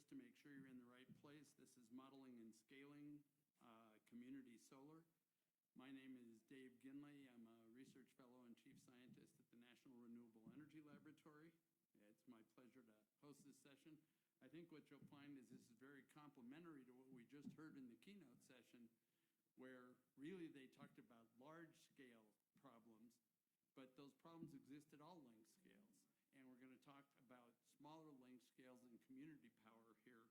to make sure you're in the right place. This is Modeling and Scaling Community Solar. My name is Dave Ginley. I'm a research fellow and chief scientist at the National Renewable Energy Laboratory. It's my pleasure to host this session. I think what you'll find is this is very complementary to what we just heard in the keynote session, where really they talked about large-scale problems, but those problems exist at all length scales. And we're going to talk about smaller length scales and community power here.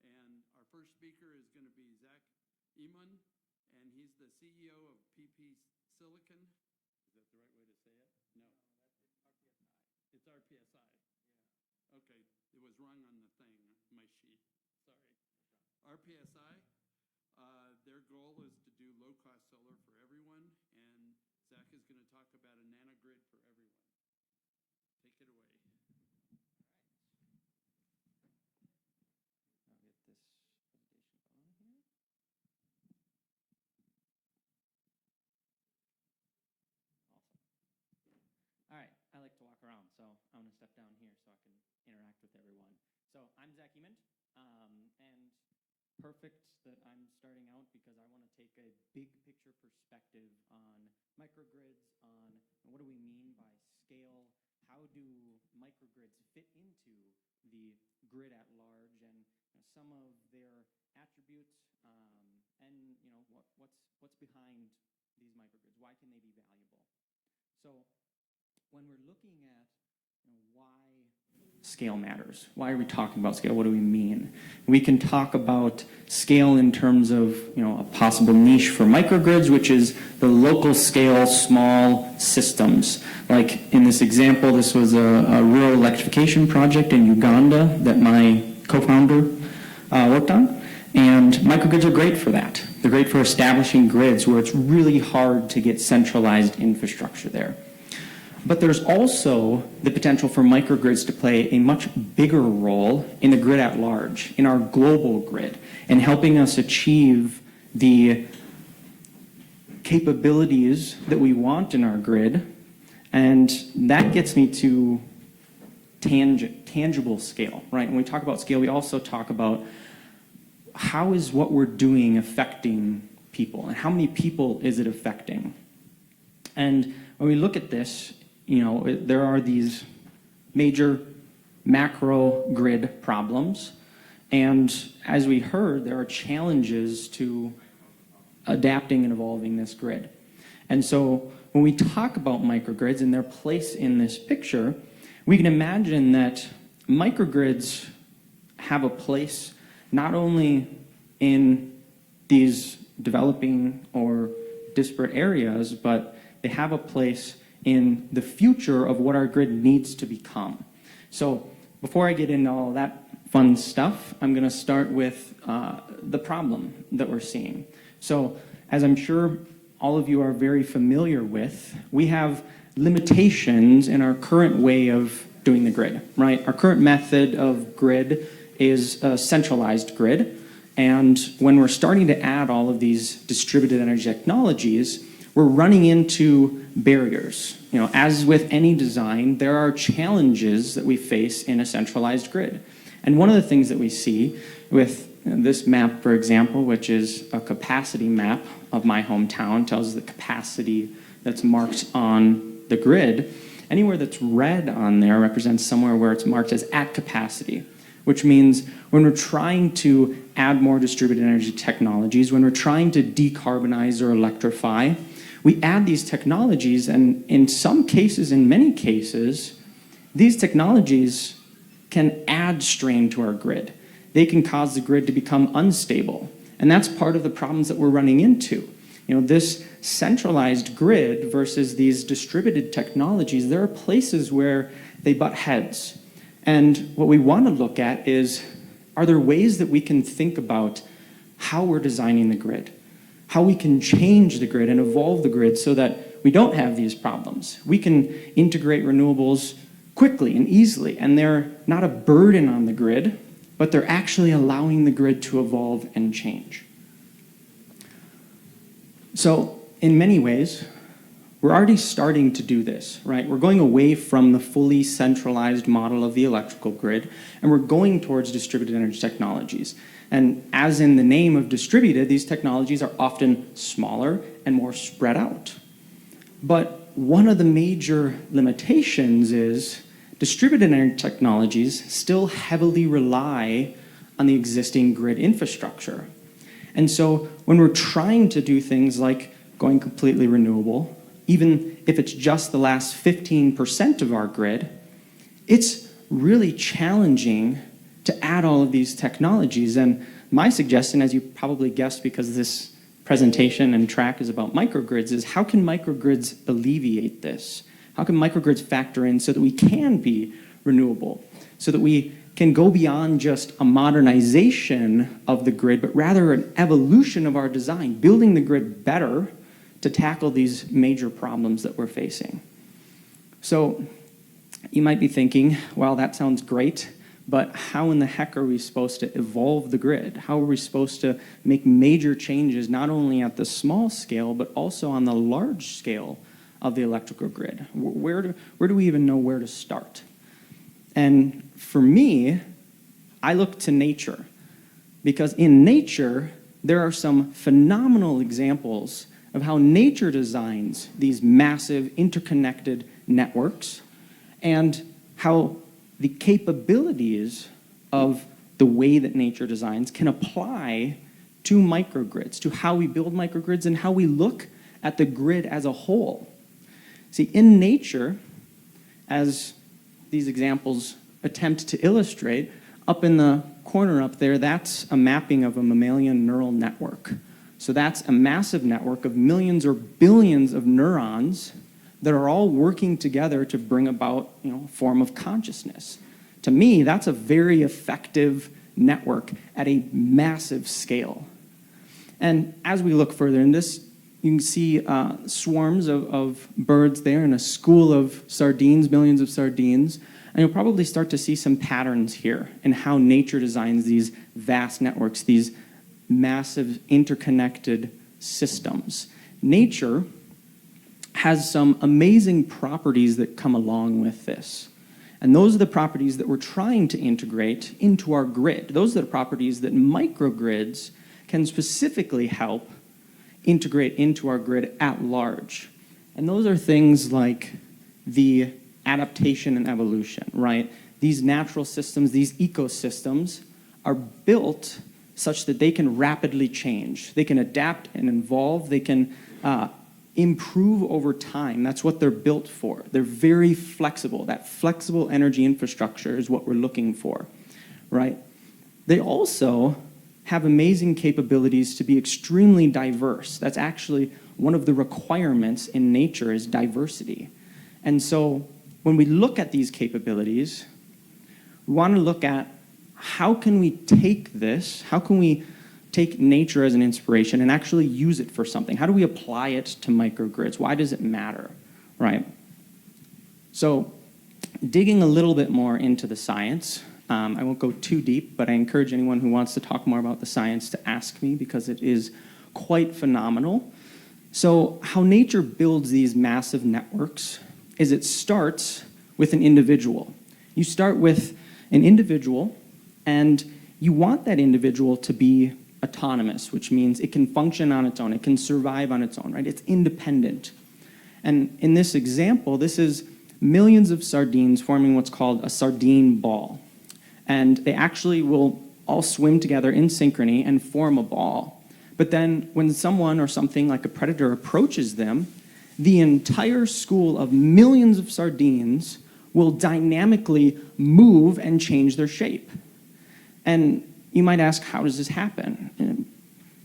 And our first speaker is going to be Zach Emond, and he's the CEO of PP Silicon. Is that the right way to say it? No. It's RPSi. Yeah. Okay, it was wrong on the thing, my sheet. Sorry. RPSi, their goal is to do low-cost solar for everyone, and Zach is going to talk about a nanogrid for everyone. Take it away. I'll get this presentation going here. Awesome. All right, I like to walk around, so I'm going to step down here so I can interact with everyone. So I'm Zach Emond, and perfect that I'm starting out because I want to take a big picture perspective on microgrids, on what do we mean by scale, how do microgrids fit into the grid at large, and some of their attributes, and what's behind these microgrids. Why can they be valuable? So when we're looking at why scale matters, why are we talking about scale? What do we mean? We can talk about scale in terms of a possible niche for microgrids, which is the local scale small systems. Like in this example, this was a rural electrification project in Uganda that my co-founder worked on. And microgrids are great for that. They're great for establishing grids where it's really hard to get centralized infrastructure there. But there's also the potential for microgrids to play a much bigger role in the grid at large, in our global grid, and helping us achieve the capabilities that we want in our grid. And that gets me to tangible scale, right? When we talk about scale, we also talk about how is what we're doing affecting people, and how many people is it affecting? And when we look at this, there are these major macro grid problems. And as we heard, there are challenges to adapting and evolving this grid. And so when we talk about microgrids and their place in this picture, we can imagine that microgrids have a place not only in these developing or disparate areas, but they have a place in the future of what our grid needs to become. So before I get into all that fun stuff, I'm going to start with the problem that we're seeing. So as I'm sure all of you are very familiar with, we have limitations in our current way of doing the grid, right? Our current method of grid is a centralized grid. And when we're starting to add all of these distributed energy technologies, we're running into barriers. As with any design, there are challenges that we face in a centralized grid. And one of the things that we see with this map, for example, which is a capacity map of my hometown, tells the capacity that's marked on the grid. Anywhere that's red on there represents somewhere where it's marked as at capacity, which means when we're trying to add more distributed energy technologies, when we're trying to decarbonize or electrify, we add these technologies, and in some cases, in many cases, these technologies can add strain to our grid. They can cause the grid to become unstable, and that's part of the problems that we're running into. This centralized grid versus these distributed technologies, there are places where they butt heads. And what we want to look at is, are there ways that we can think about how we're designing the grid? How we can change the grid and evolve the grid so that we don't have these problems. We can integrate renewables quickly and easily, and they're not a burden on the grid, but they're actually allowing the grid to evolve and change. So in many ways, we're already starting to do this, right? We're going away from the fully centralized model of the electrical grid, and we're going towards distributed energy technologies. And as in the name of distributed, these technologies are often smaller and more spread out. But one of the major limitations is distributed energy technologies still heavily rely on the existing grid infrastructure. And so when we're trying to do things like going completely renewable, even if it's just the last 15% of our grid, it's really challenging to add all of these technologies. And my suggestion, as you probably guessed because this presentation and track is about microgrids, is how can microgrids alleviate this? How can microgrids factor in so that we can be renewable, so that we can go beyond just a modernization of the grid, but rather an evolution of our design, building the grid better to tackle these major problems that we're facing. So you might be thinking, well, that sounds great, but how in the heck are we supposed to evolve the grid? How are we supposed to make major changes, not only at the small scale, but also on the large scale of the electrical grid? Where do we even know where to start? And for me, I look to nature, because in nature, there are some phenomenal examples of how nature designs these massive interconnected networks and how the capabilities of the way that nature designs can apply to microgrids, to how we build microgrids and how we look at the grid as a whole. See, in nature, as these examples attempt to illustrate, up in the corner up there, that's a mapping of a mammalian neural network. So that's a massive network of millions or billions of neurons that are all working together to bring about, a form of consciousness. To me, that's a very effective network at a massive scale. And as we look further in this, you can see swarms of birds there and a school of sardines, millions of sardines. And you'll probably start to see some patterns here in how nature designs these vast networks, these massive interconnected systems. Nature has some amazing properties that come along with this. And those are the properties that we're trying to integrate into our grid. Those are the properties that microgrids can specifically help integrate into our grid at large. And those are things like the adaptation and evolution, right? These natural systems, these ecosystems are built such that they can rapidly change. They can adapt and evolve. They can improve over time. That's what they're built for. They're very flexible. That flexible energy infrastructure is what we're looking for, right? They also have amazing capabilities to be extremely diverse. That's actually one of the requirements in nature is diversity. And so when we look at these capabilities, we want to look at how can we take this, how can we take nature as an inspiration and actually use it for something? How do we apply it to microgrids? Why does it matter, right? So digging a little bit more into the science, I won't go too deep, but I encourage anyone who wants to talk more about the science to ask me because it is quite phenomenal. So how nature builds these massive networks is it starts with an individual. You start with an individual, and you want that individual to be autonomous, which means it can function on its own. It can survive on its own, right? It's independent. And in this example, this is millions of sardines forming what's called a sardine ball. And they actually will all swim together in synchrony and form a ball. But then when someone or something like a predator approaches them, the entire school of millions of sardines will dynamically move and change their shape. And you might ask, how does this happen?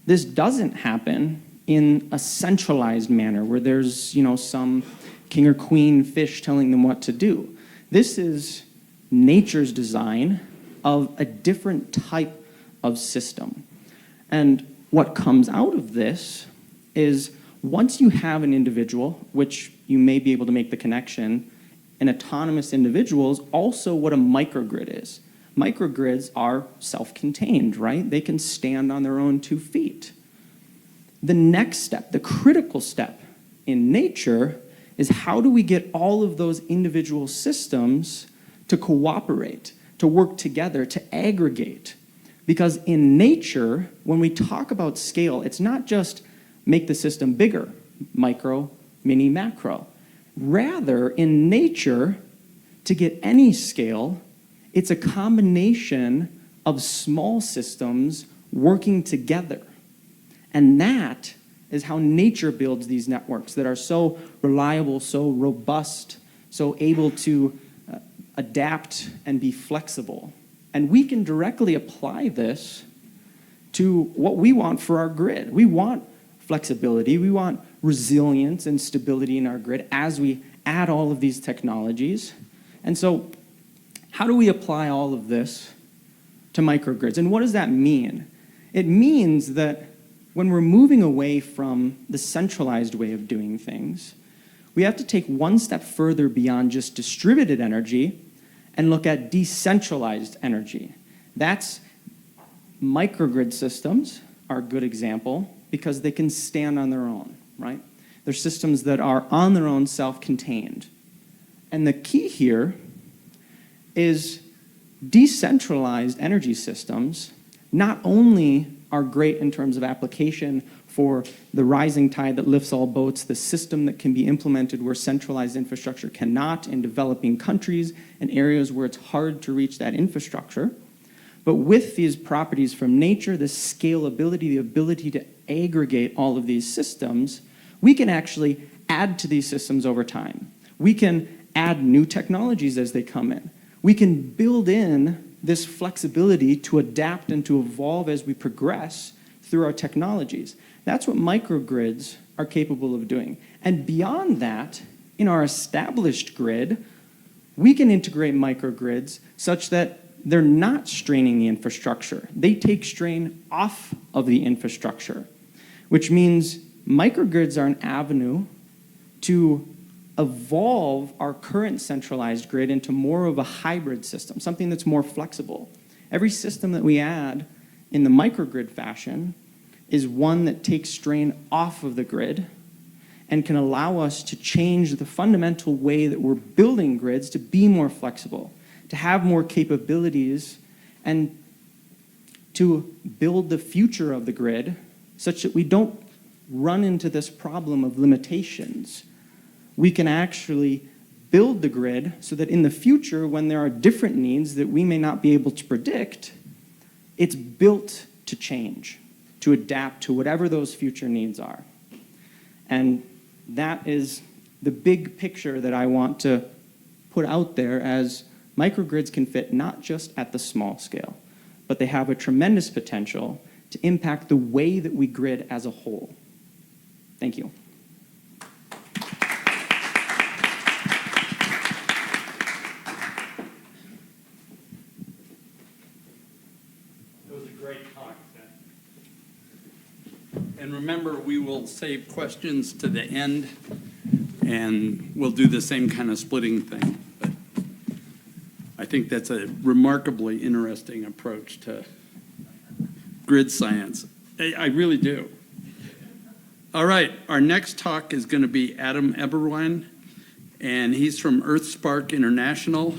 This doesn't happen in a centralized manner where there's, some king or queen fish telling them what to do. This is nature's design of a different type of system. And what comes out of this is once you have an individual, which you may be able to make the connection, an autonomous individual is also what a microgrid is. Microgrids are self-contained, right? They can stand on their own 2 feet. The next step, the critical step in nature, is how do we get all of those individual systems to cooperate, to work together, to aggregate? Because in nature, when we talk about scale, it's not just make the system bigger, micro, mini, macro. Rather, in nature, to get any scale, it's a combination of small systems working together. And that is how nature builds these networks that are so reliable, so robust, so able to adapt and be flexible. And we can directly apply this to what we want for our grid. We want flexibility, we want resilience and stability in our grid as we add all of these technologies. And so how do we apply all of this to microgrids? And what does that mean? It means that when we're moving away from the centralized way of doing things, we have to take one step further beyond just distributed energy and look at decentralized energy. That's microgrid systems are a good example because they can stand on their own, right? They're systems that are on their own, self-contained. And the key here is decentralized energy systems not only are great in terms of application for the rising tide that lifts all boats, the system that can be implemented where centralized infrastructure cannot in developing countries and areas where it's hard to reach that infrastructure. But with these properties from nature, the scalability, the ability to aggregate all of these systems, we can actually add to these systems over time. We can add new technologies as they come in. We can build in this flexibility to adapt and to evolve as we progress through our technologies. That's what microgrids are capable of doing. And beyond that, in our established grid, we can integrate microgrids such that they're not straining the infrastructure. They take strain off of the infrastructure, which means microgrids are an avenue to evolve our current centralized grid into more of a hybrid system, something that's more flexible. Every system that we add in the microgrid fashion is one that takes strain off of the grid and can allow us to change the fundamental way that we're building grids to be more flexible, to have more capabilities, and to build the future of the grid such that we don't run into this problem of limitations. We can actually build the grid so that in the future, when there are different needs that we may not be able to predict, it's built to change, to adapt to whatever those future needs are. And that is the big picture that I want to put out there, as microgrids can fit not just at the small scale, but they have a tremendous potential to impact the way that we grid as a whole. Thank you. And remember, we will save questions to the end, and we'll do the same kind of splitting thing. But I think that's a remarkably interesting approach to grid science. I really do. All right, our next talk is going to be Adam Eberwein, and he's from EarthSpark International,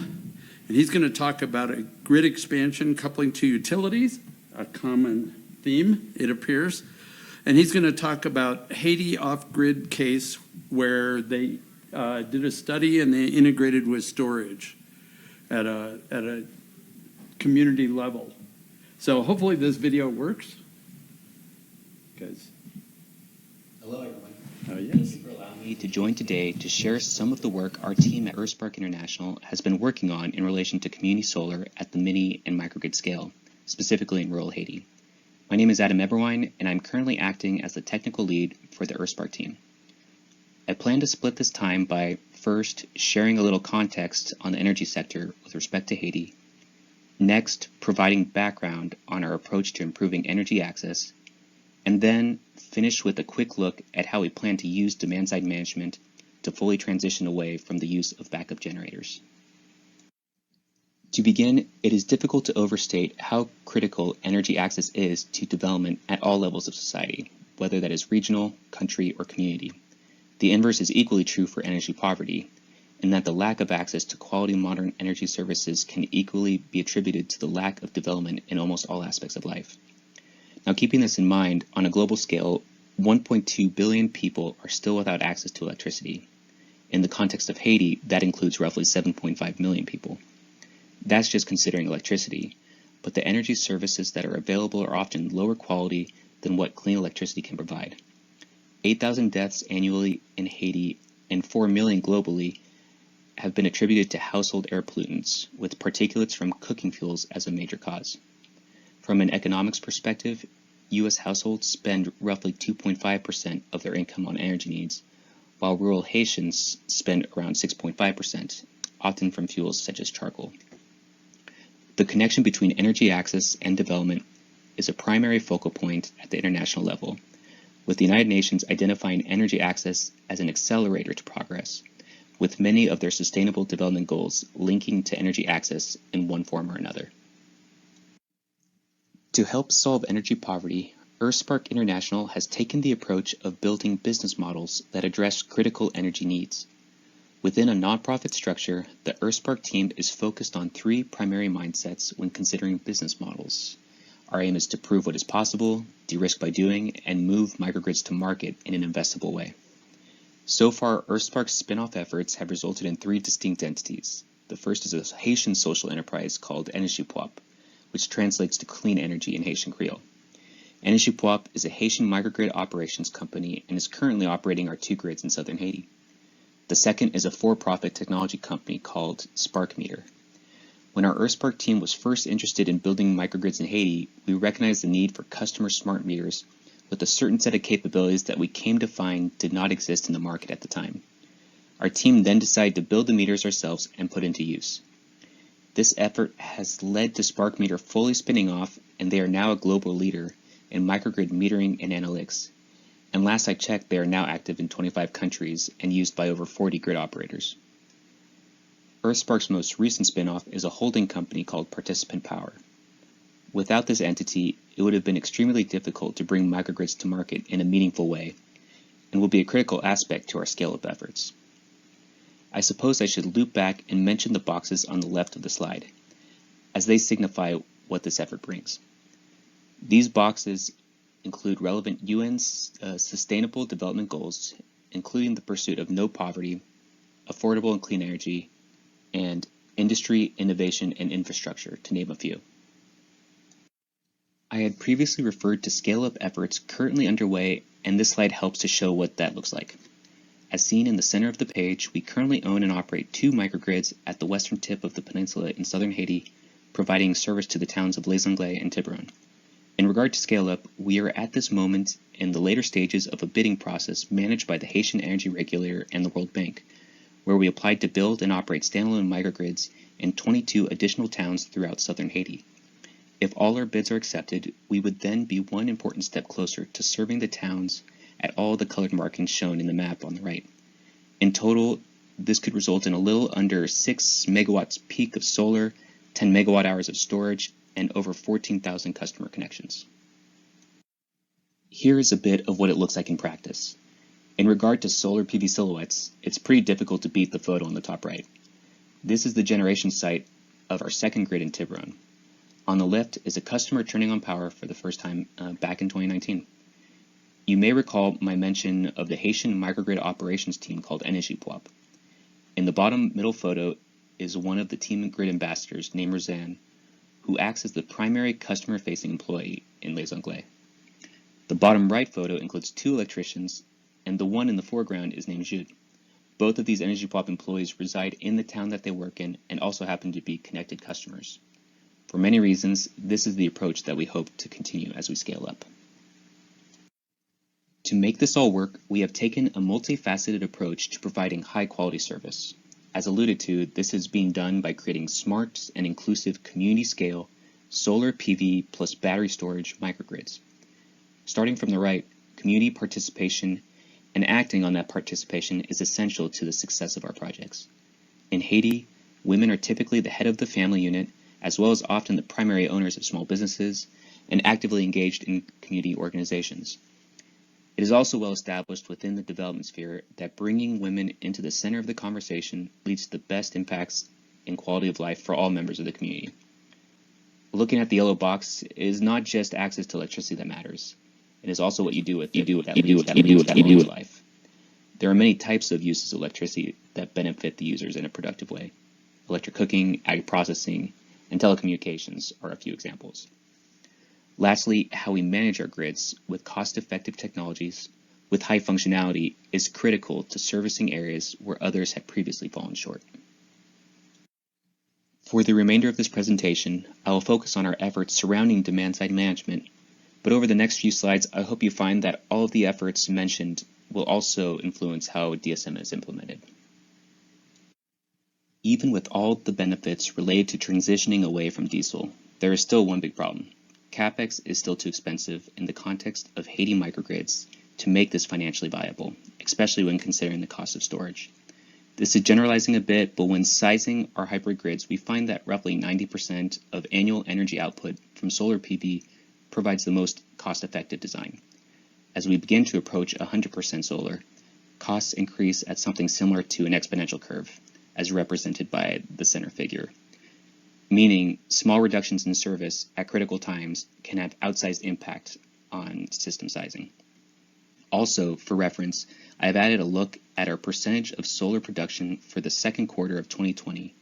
and he's going to talk about a grid expansion coupling to utilities, a common theme, it appears. And he's going to talk about Haiti off-grid case where they did a study and they integrated with storage at a community level. So hopefully this video works. Hello, everyone. Oh, yes. Thank you for allowing me to join today to share some of the work our team at EarthSpark International has been working on in relation to community solar at the mini and microgrid scale, specifically in rural Haiti. My name is Adam Eberwein, and I'm currently acting as the technical lead for the EarthSpark team. I plan to split this time by first sharing a little context on the energy sector with respect to Haiti, next providing background on our approach to improving energy access, and then finish with a quick look at how we plan to use demand-side management to fully transition away from the use of backup generators. To begin, it is difficult to overstate how critical energy access is to development at all levels of society, whether that is regional, country, or community. The inverse is equally true for energy poverty, in that the lack of access to quality modern energy services can equally be attributed to the lack of development in almost all aspects of life. Now, keeping this in mind, on a global scale, 1.2 billion people are still without access to electricity. In the context of Haiti, that includes roughly 7.5 million people. That's just considering electricity, but the energy services that are available are often lower quality than what clean electricity can provide. 8,000 deaths annually in Haiti and 4 million globally have been attributed to household air pollutants, with particulates from cooking fuels as a major cause. From an economics perspective, U.S. households spend roughly 2.5% of their income on energy needs, while rural Haitians spend around 6.5%, often from fuels such as charcoal. The connection between energy access and development is a primary focal point at the international level, with the United Nations identifying energy access as an accelerator to progress, with many of their sustainable development goals linking to energy access in one form or another. To help solve energy poverty, EarthSpark International has taken the approach of building business models that address critical energy needs. Within a nonprofit structure, the EarthSpark team is focused on three primary mindsets when considering business models. Our aim is to prove what is possible, de-risk by doing, and move microgrids to market in an investable way. So far, EarthSpark's spin-off efforts have resulted in three distinct entities. The first is a Haitian social enterprise called Énergie-Puap, which translates to clean energy in Haitian Creole. Énergie-Puap is a Haitian microgrid operations company and is currently operating our two grids in southern Haiti. The second is a for-profit technology company called SparkMeter. When our EarthSpark team was first interested in building microgrids in Haiti, we recognized the need for customer smart meters with a certain set of capabilities that we came to find did not exist in the market at the time. Our team then decided to build the meters ourselves and put into use. This effort has led to SparkMeter fully spinning off, and they are now a global leader in microgrid metering and analytics. And last I checked, they are now active in 25 countries and used by over 40 grid operators. EarthSpark's most recent spinoff is a holding company called Participant Power. Without this entity, it would have been extremely difficult to bring microgrids to market in a meaningful way, and will be a critical aspect to our scale-up efforts. I suppose I should loop back and mention the boxes on the left of the slide, as they signify what this effort brings. These boxes include relevant UN's Sustainable Development Goals, including the pursuit of no poverty, affordable and clean energy, and industry, innovation, and infrastructure, to name a few. I had previously referred to scale-up efforts currently underway, and this slide helps to show what that looks like. As seen in the center of the page, we currently own and operate two microgrids at the western tip of the peninsula in southern Haiti, providing service to the towns of Les Anglais and Tiburon. In regard to scale-up, we are at this moment in the later stages of a bidding process managed by the Haitian Energy Regulator and the World Bank, where we applied to build and operate standalone microgrids in 22 additional towns throughout southern Haiti. If all our bids are accepted, we would then be one important step closer to serving the towns at all the colored markings shown in the map on the right. In total, this could result in a little under 6 megawatts peak of solar, 10 megawatt hours of storage, and over 14,000 customer connections. Here is a bit of what it looks like in practice. In regard to solar PV silhouettes, it's pretty difficult to beat the photo on the top right. This is the generation site of our second grid in Tiburon. On the left is a customer turning on power for the first time back in 2019. You may recall my mention of the Haitian microgrid operations team called Énergie-Puap. In the bottom middle photo is one of the team grid ambassadors named Roseanne, who acts as the primary customer-facing employee in Les Anglais. The bottom right photo includes two electricians, and the one in the foreground is named Jude. Both of these Énergie-Puap employees reside in the town that they work in and also happen to be connected customers. For many reasons, this is the approach that we hope to continue as we scale up. To make this all work, we have taken a multifaceted approach to providing high-quality service. As alluded to, this is being done by creating smart and inclusive community-scale solar PV plus battery storage microgrids. Starting from the right, community participation and acting on that participation is essential to the success of our projects. In Haiti, women are typically the head of the family unit, as well as often the primary owners of small businesses and actively engaged in community organizations. It is also well established within the development sphere that bringing women into the center of the conversation leads to the best impacts in quality of life for all members of the community. Looking at the yellow box, it is not just access to electricity that matters. It is also what you do with it that leads to quality of life. There are many types of uses of electricity that benefit the users in a productive way. Electric cooking, ag processing, and telecommunications are a few examples. Lastly, how we manage our grids with cost-effective technologies with high functionality is critical to servicing areas where others had previously fallen short. For the remainder of this presentation, I will focus on our efforts surrounding demand-side management, but over the next few slides, I hope you find that all of the efforts mentioned will also influence how DSM is implemented. Even with all the benefits related to transitioning away from diesel, there is still one big problem. CapEx is still too expensive in the context of Haiti microgrids to make this financially viable, especially when considering the cost of storage. This is generalizing a bit, but when sizing our hybrid grids, we find that roughly 90% of annual energy output from solar PV provides the most cost-effective design. As we begin to approach 100% solar, costs increase at something similar to an exponential curve, as represented by the center figure. Meaning, small reductions in service at critical times can have outsized impact on system sizing. Also, for reference, I have added a look at our percentage of solar production for the second quarter of 2020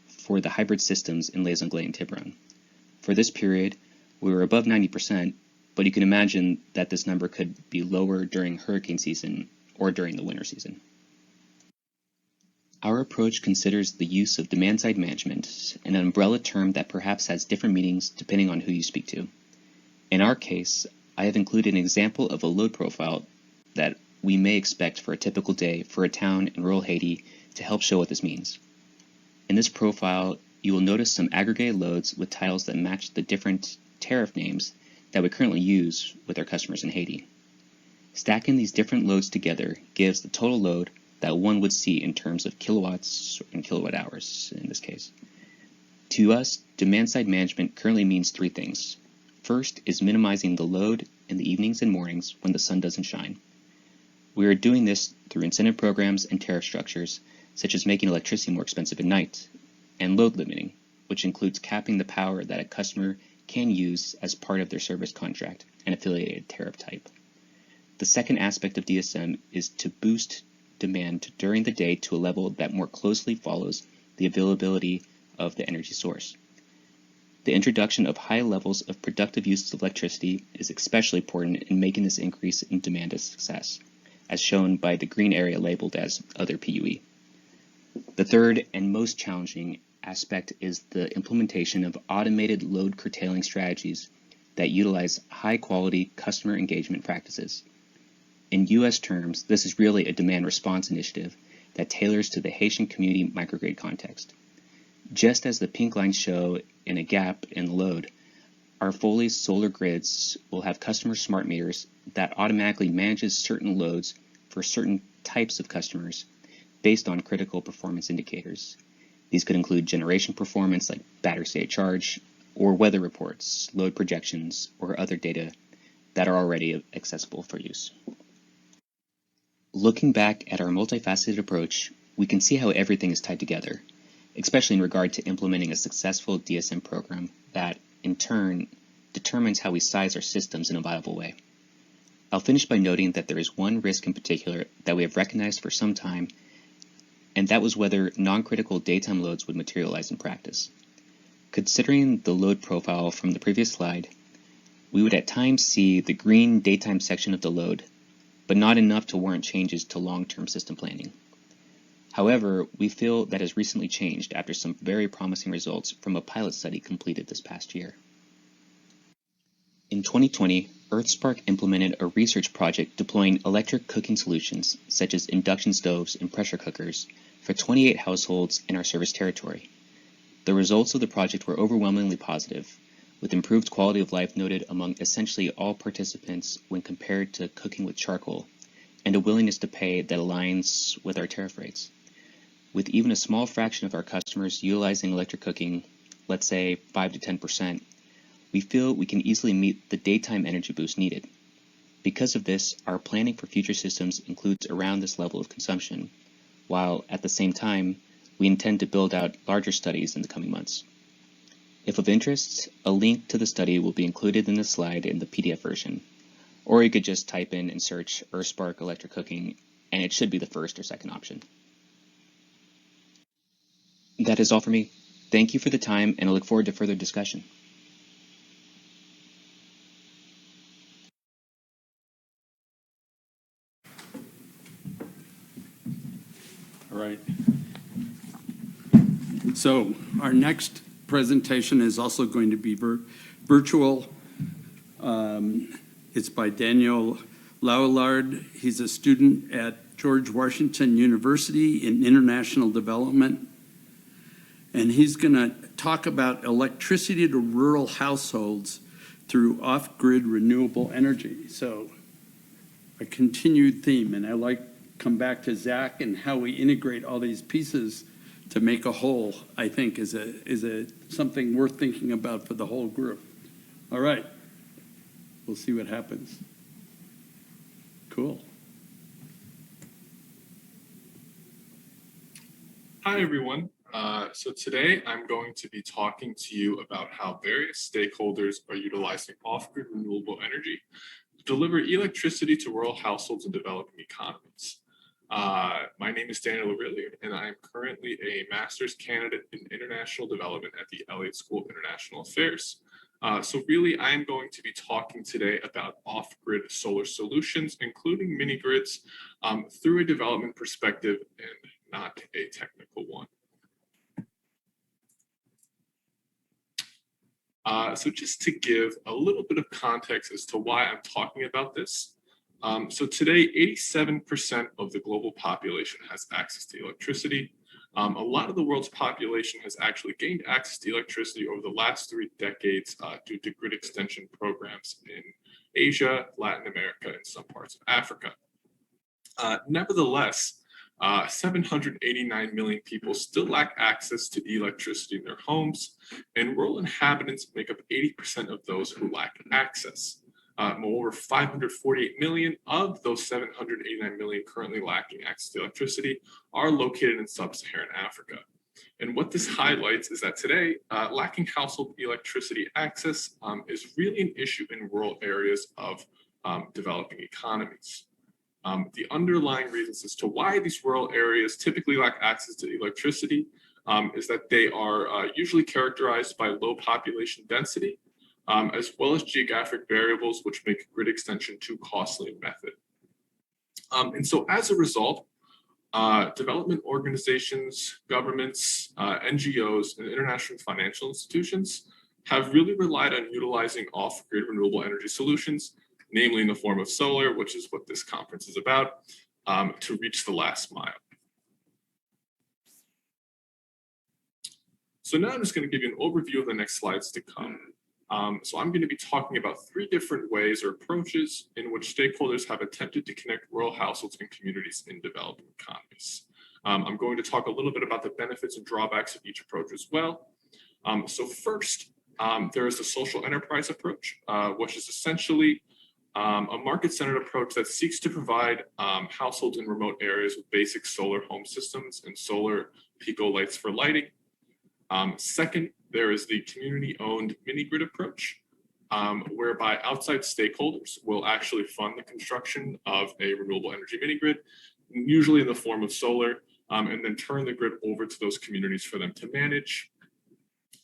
for the hybrid systems in Les Anglais and Tiburon. For this period, we were above 90%, but you can imagine that this number could be lower during hurricane season or during the winter season. Our approach considers the use of demand-side management, an umbrella term that perhaps has different meanings depending on who you speak to. In our case, I have included an example of a load profile that we may expect for a typical day for a town in rural Haiti to help show what this means. In this profile, you will notice some aggregated loads with titles that match the different tariff names that we currently use with our customers in Haiti. Stacking these different loads together gives the total load that one would see in terms of kilowatts and kilowatt hours in this case. To us, demand-side management currently means three things. First is minimizing the load in the evenings and mornings when the sun doesn't shine. We are doing this through incentive programs and tariff structures, such as making electricity more expensive at night, and load limiting, which includes capping the power that a customer can use as part of their service contract and affiliated tariff type. The second aspect of DSM is to boost demand during the day to a level that more closely follows the availability of the energy source. The introduction of high levels of productive use of electricity is especially important in making this increase in demand a success, as shown by the green area labeled as other PUE. The third and most challenging aspect is the implementation of automated load curtailing strategies that utilize high-quality customer engagement practices. In U.S. terms, this is really a demand response initiative that tailors to the Haitian community microgrid context. Just as the pink lines show in a gap in the load, our fully solar grids will have customer smart meters that automatically manages certain loads for certain types of customers based on critical performance indicators. These could include generation performance like battery state charge, or weather reports, load projections, or other data that are already accessible for use. Looking back at our multifaceted approach, we can see how everything is tied together, especially in regard to implementing a successful DSM program that, in turn, determines how we size our systems in a viable way. I'll finish by noting that there is one risk in particular that we have recognized for some time, and that was whether non-critical daytime loads would materialize in practice. Considering the load profile from the previous slide, we would at times see the green daytime section of the load, but not enough to warrant changes to long-term system planning. However, we feel that has recently changed after some very promising results from a pilot study completed this past year. In 2020, EarthSpark implemented a research project deploying electric cooking solutions such as induction stoves and pressure cookers for 28 households in our service territory. The results of the project were overwhelmingly positive, with improved quality of life noted among essentially all participants when compared to cooking with charcoal, and a willingness to pay that aligns with our tariff rates. With even a small fraction of our customers utilizing electric cooking, let's say 5 to 10%, we feel we can easily meet the daytime energy boost needed. Because of this, our planning for future systems includes around this level of consumption, while at the same time, we intend to build out larger studies in the coming months. If of interest, a link to the study will be included in the slide in the PDF version, or you could just type in and search EarthSpark electric cooking, and it should be the first or second option. That is all for me. Thank you for the time, and I look forward to further discussion. All right. So our next presentation is also going to be virtual. It's by Daniel Laulard. He's a student at George Washington University in International Development. And he's going to talk about electricity to rural households through off-grid renewable energy. So a continued theme, and I like come back to Zach and how we integrate all these pieces to make a whole, I think is something worth thinking about for the whole group. All right, we'll see what happens. Cool. Hi, everyone. So today I'm going to be talking to you about how various stakeholders are utilizing off-grid renewable energy to deliver electricity to rural households and developing economies. My name is Daniel Aurelier, and I am currently a master's candidate in international development at the Elliott School of International Affairs. So really, I am going to be talking today about off-grid solar solutions, including mini-grids, through a development perspective and not a technical one. So just to give a little bit of context as to why I'm talking about this. So today, 87% of the global population has access to electricity. A lot of the world's population has actually gained access to electricity over the last 3 decades due to grid extension programs in Asia, Latin America, and some parts of Africa. Nevertheless, 789 million people still lack access to electricity in their homes, and rural inhabitants make up 80% of those who lack access. Moreover, 548 million of those 789 million currently lacking access to electricity are located in sub-Saharan Africa. And what this highlights is that today, lacking household electricity access is really an issue in rural areas of developing economies. The underlying reasons as to why these rural areas typically lack access to electricity is that they are usually characterized by low population density, as well as geographic variables which make grid extension too costly a method. And so as a result, development organizations, governments, NGOs, and international financial institutions have really relied on utilizing off-grid renewable energy solutions, namely in the form of solar, which is what this conference is about, to reach the last mile. So now I'm just going to give you an overview of the next slides to come. So I'm going to be talking about 3 different ways or approaches in which stakeholders have attempted to connect rural households and communities in developing economies. I'm going to talk a little bit about the benefits and drawbacks of each approach as well. So first, there is the social enterprise approach, which is essentially a market-centered approach that seeks to provide households in remote areas with basic solar home systems and solar pico lights for lighting. Second, there is the community-owned mini-grid approach, whereby outside stakeholders will actually fund the construction of a renewable energy mini-grid, usually in the form of solar, and then turn the grid over to those communities for them to manage.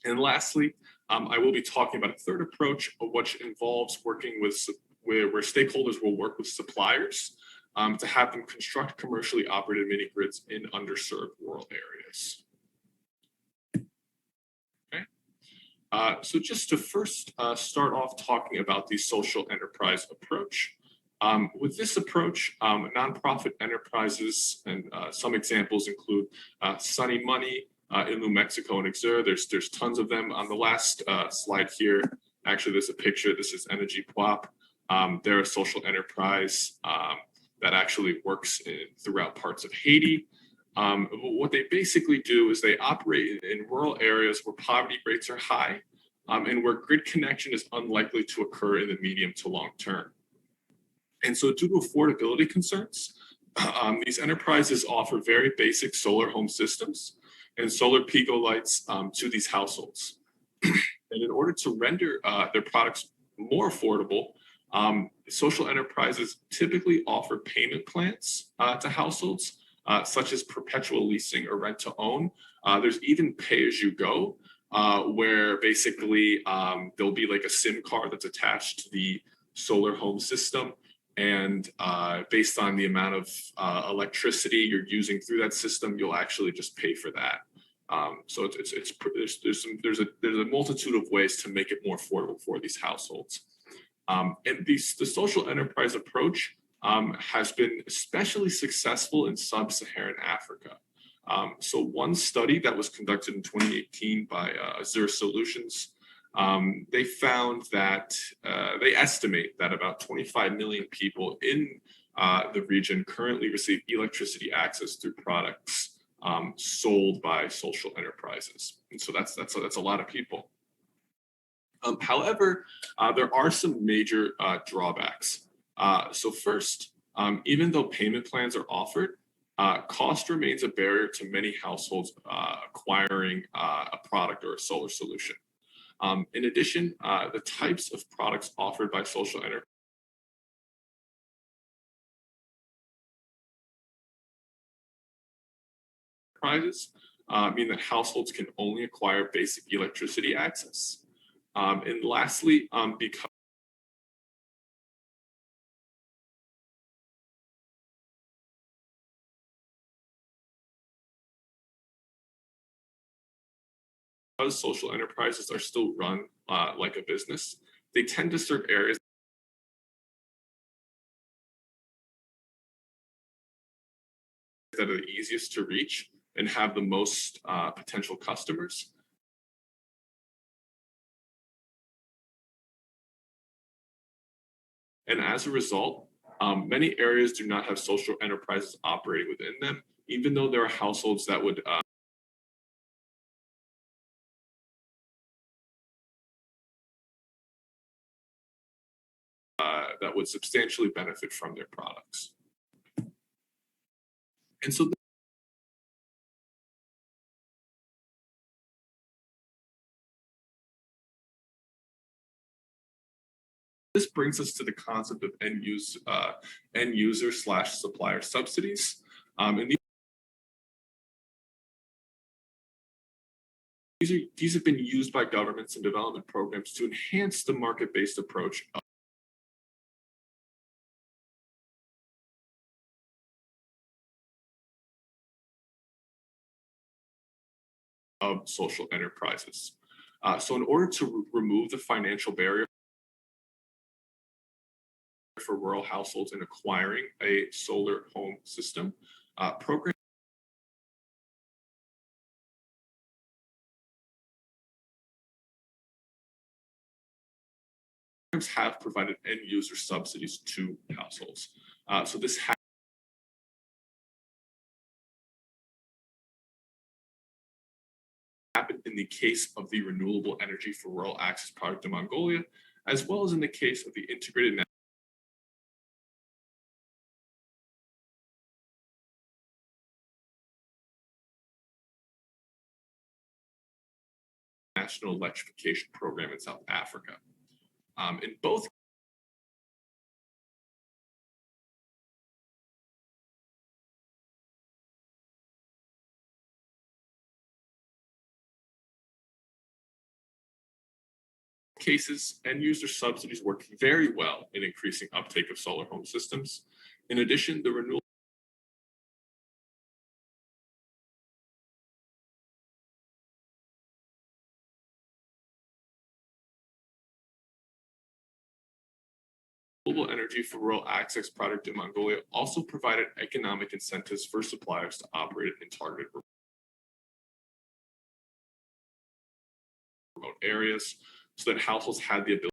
And lastly, I will be talking about a third approach, which involves working with where stakeholders will work with suppliers to have them construct commercially operated mini-grids in underserved rural areas. So just to first start off talking about the social enterprise approach. With this approach, nonprofit enterprises, and some examples include Sunny Money in New Mexico and Exer. There's tons of them. On the last slide here, actually there's a picture. This is Energy Puap. They're a social enterprise that actually works throughout parts of Haiti. What they basically do is they operate in rural areas where poverty rates are high and where grid connection is unlikely to occur in the medium to long term. And so due to affordability concerns, these enterprises offer very basic solar home systems and solar Pico lights to these households. And in order to render their products more affordable, social enterprises typically offer payment plans to households, such as perpetual leasing or rent to own. There's even pay as you go, where basically there'll be like a SIM card that's attached to the solar home system. And based on the amount of electricity you're using through that system, you'll actually just pay for that. So there's a multitude of ways to make it more affordable for these households. And the social enterprise approach has been especially successful in sub-Saharan Africa. So one study that was conducted in 2018 by Azure Solutions, they found that they estimate that about 25 million people in the region currently receive electricity access through products sold by social enterprises. And so that's a lot of people. However, there are some major drawbacks. So first, even though payment plans are offered, cost remains a barrier to many households acquiring a product or a solar solution. In addition, the types of products offered by social enterprises mean that households can only acquire basic electricity access. And lastly, because social enterprises are still run like a business, they tend to serve areas that are the easiest to reach and have the most potential customers. And as a result, many areas do not have social enterprises operating within them, even though there are households that would substantially benefit from their products. And so this brings us to the concept of end user / supplier subsidies. And these have been used by governments and development programs to enhance the market-based approach of social enterprises. So in order to remove the financial barrier for rural households in acquiring a solar home system, programs have provided end user subsidies to households. So this happened in the case of the Renewable Energy for Rural Access project in Mongolia, as well as in the case of the Integrated National Electrification Program in South Africa. In both cases, end user subsidies work very well in increasing uptake of solar home systems. In addition, the renewable Energy for Rural Access project in Mongolia also provided economic incentives for suppliers to operate in targeted remote areas so that households had the ability